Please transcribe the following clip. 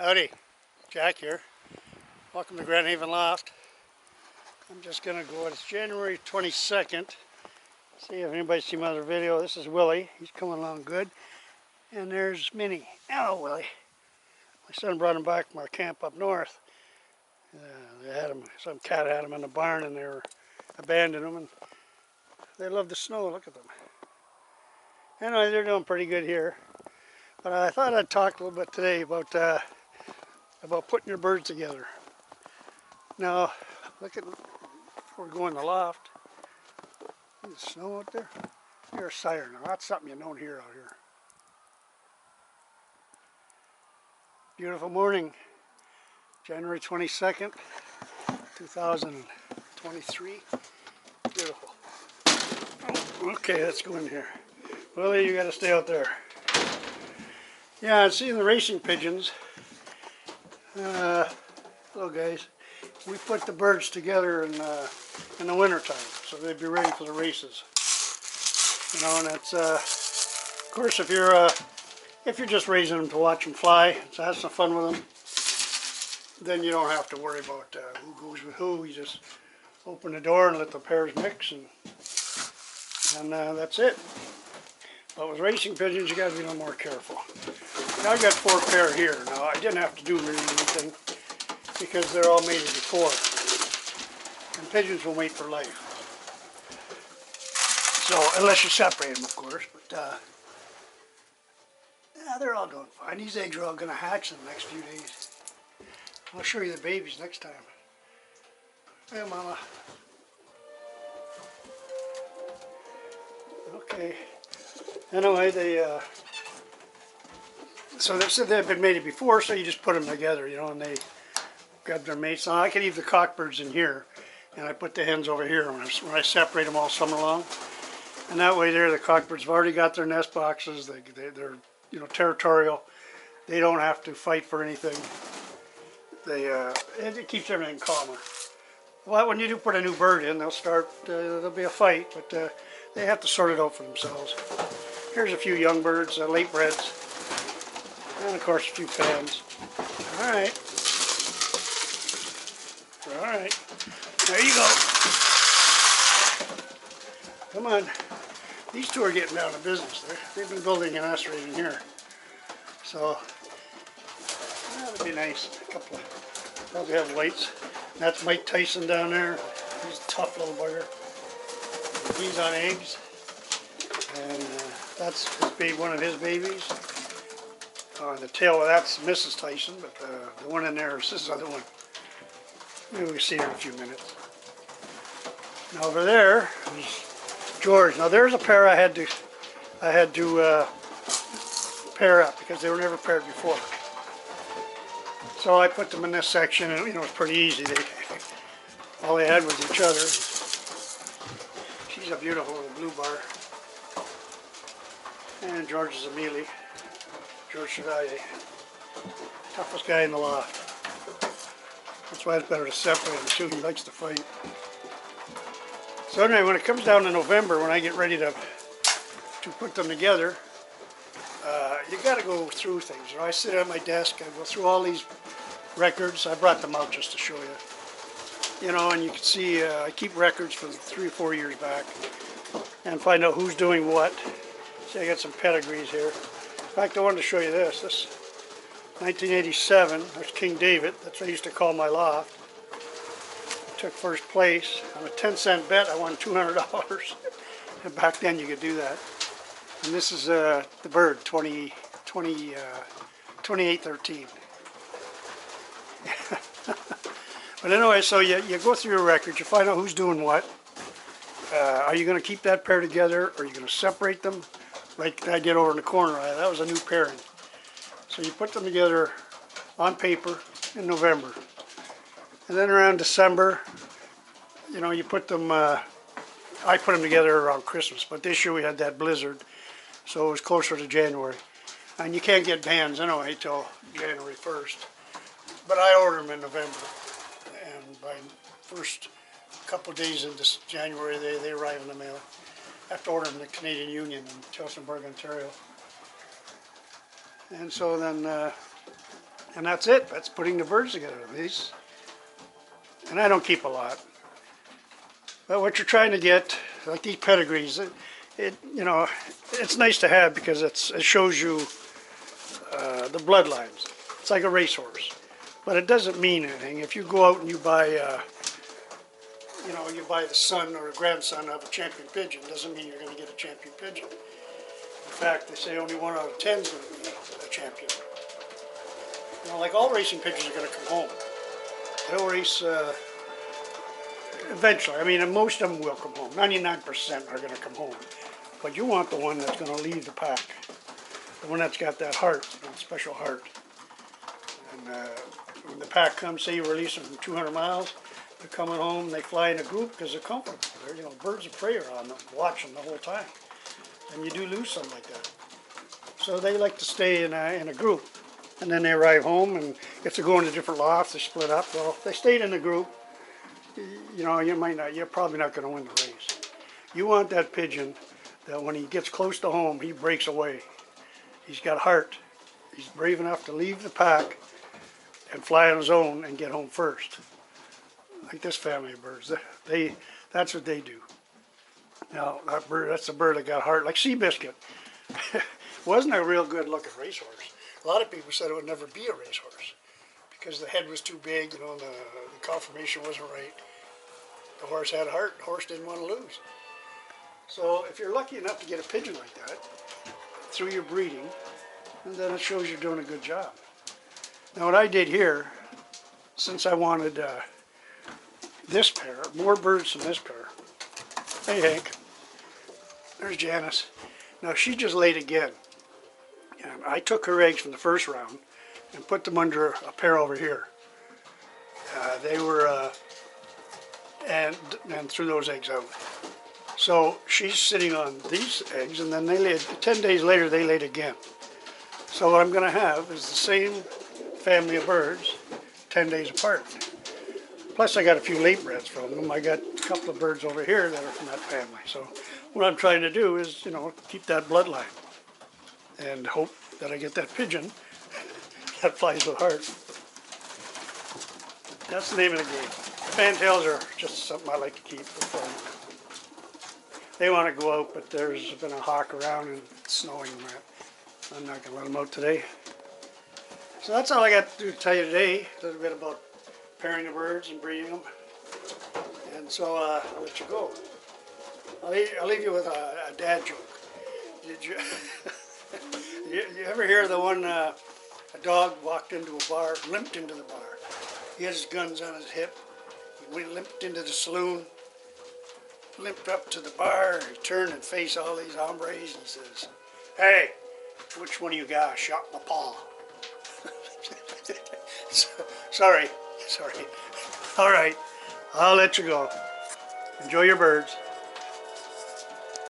Howdy, Jack here. Welcome to Grand Haven Loft. I'm just going to go, it's January 22nd. See if anybody's seen my other video. This is Willie. He's coming along good. And there's Minnie. Hello, Willie. My son brought him back from our camp up north. They had him, some cat had him in the barn and they were abandoning him. And they love the snow. Look at them. Anyway, they're doing pretty good here. But I thought I'd talk a little bit today about putting your birds together. Now, look at, before we go in the loft, see the snow out there? Here's a siren. Now, that's something you don't hear out here. Beautiful morning, January 22nd, 2023. Beautiful. Okay, let's go in here. Willie, you got to stay out there. Yeah, I'm seeing the racing pigeons. Hello guys. We put the birds together in the winter time, so they'd be ready for the races. You know, and it's of course if you're just raising them to watch them fly, to have some fun with them, then you don't have to worry about who goes with who. You just open the door and let the pairs mix, and that's it. But with racing pigeons, you got to be a little more careful. Now I've got 4 pair here. Now I didn't have to do really anything because they're all mated before, and pigeons will mate for life. So unless you separate them, of course. But yeah, they're all doing fine. These eggs are all going to hatch in the next few days. I'll show you the babies next time. Hey, Mama. Okay. Anyway, so they said they've been mated before, so you just put them together, you know, and they grab their mates. Now I can leave the cockbirds in here, and I put the hens over here when I separate them all summer long. And that way there, the cockbirds have already got their nest boxes. They're you know, territorial. They don't have to fight for anything. It keeps everything calmer. Well, when you do put a new bird in, there'll be a fight, but they have to sort it out for themselves. Here's a few young birds, late breds, and of course a few fans. All right, there you go. Come on, these two are getting down to business. They've been building a nest right in here, so that'd be nice. A couple of, probably have whites. That's Mike Tyson down there. He's a tough little bugger. He's on eggs, and that's one of his babies. The tail of that's Mrs. Tyson, but the one in there is this other one. Maybe we'll see her in a few minutes. Now over there is George. Now there's a pair I had to pair up because they were never paired before. So I put them in this section, and you know, it's pretty easy. All they had was each other. She's a beautiful little blue bar. And George is a mealy. George Chevalier. Toughest guy in the loft. That's why it's better to separate him too. He likes to fight. So anyway, when it comes down to November, when I get ready to put them together, you got to go through things. You know, I sit at my desk, I go through all these records. I brought them out just to show you. You know, and you can see I keep records from 3 or 4 years back and find out who's doing what. See, I got some pedigrees here. In fact, I wanted to show you this. This 1987. There's King David. That's what I used to call my loft. I took first place on a 10-cent bet. I won $200. And back then you could do that. And this is the bird, 2813. But anyway, so you go through your records, you find out who's doing what. Are you going to keep that pair together, or are you going to separate them like I did over in the corner? That was a new pairing. So you put them together on paper in November. And then around December, you know, you put them, I put them together around Christmas, but this year we had that blizzard, so it was closer to January. And you can't get bands anyway till January 1st. But I order them in November, and by first couple of days into January they arrive in the mail. I have to order them in the Canadian Union in Tillsonburg, Ontario. And so then And that's it. That's putting the birds together. These, and I don't keep a lot. But what you're trying to get, like these pedigrees, you know, it's nice to have because it shows you the bloodlines. It's like a racehorse, but it doesn't mean anything. If you go out and you buy, you know, you buy the son or a grandson of a champion pigeon, doesn't mean you're going to get a champion pigeon. In fact, they say only 1 out of 10 is going to be a champion. You know, like all racing pigeons are going to come home. They'll race eventually. I mean, most of them will come home. 99% are going to come home. But you want the one that's going to lead the pack. The one that's got that heart, that special heart. And when the pack comes, say you release them from 200 miles, they're coming home, they fly in a group because they're comfortable. They're, you know, birds of prey are on them, watching the whole time. And you do lose some like that. So they like to stay in a group. And then they arrive home, and if they're going to different lofts, they split up. Well, if they stayed in the group, you know, you're probably not going to win the race. You want that pigeon that when he gets close to home, he breaks away. He's got heart. He's brave enough to leave the pack and fly on his own and get home first. Like this family of birds, that's what they do. Now, that bird, that's the bird that got heart, like Seabiscuit. Wasn't a real good looking racehorse. A lot of people said it would never be a racehorse because the head was too big, you know, the conformation wasn't right. The horse had heart, the horse didn't want to lose. So if you're lucky enough to get a pigeon like that, through your breeding, and then it shows you're doing a good job. Now what I did here, since I wanted this pair, more birds than this pair. Hey Hank, there's Janice. Now she just laid again. And I took her eggs from the first round and put them under a pair over here. They were, and threw those eggs out. So she's sitting on these eggs, and then they laid, 10 days later they laid again. So what I'm going to have is the same family of birds, 10 days apart. Plus I got a few late breds from them. I got a couple of birds over here that are from that family. So what I'm trying to do is, you know, keep that bloodline and hope that I get that pigeon that flies with heart. That's the name of the game. Fantails are just something I like to keep for fun. They want to go out, but there's been a hawk around and it's snowing and that. I'm not going to let them out today. So that's all I got to tell you today. A little bit about pairing the birds and breeding them. And so I'll let you go. I'll leave you with a dad joke. Did you, you ever hear the one, a dog walked into a bar, limped into the bar. He had his guns on his hip. He limped into the saloon, limped up to the bar, he turned and faced all these hombres and says, "Hey, which one of you guys shot my paw?" Sorry. All right, I'll let you go. Enjoy your birds.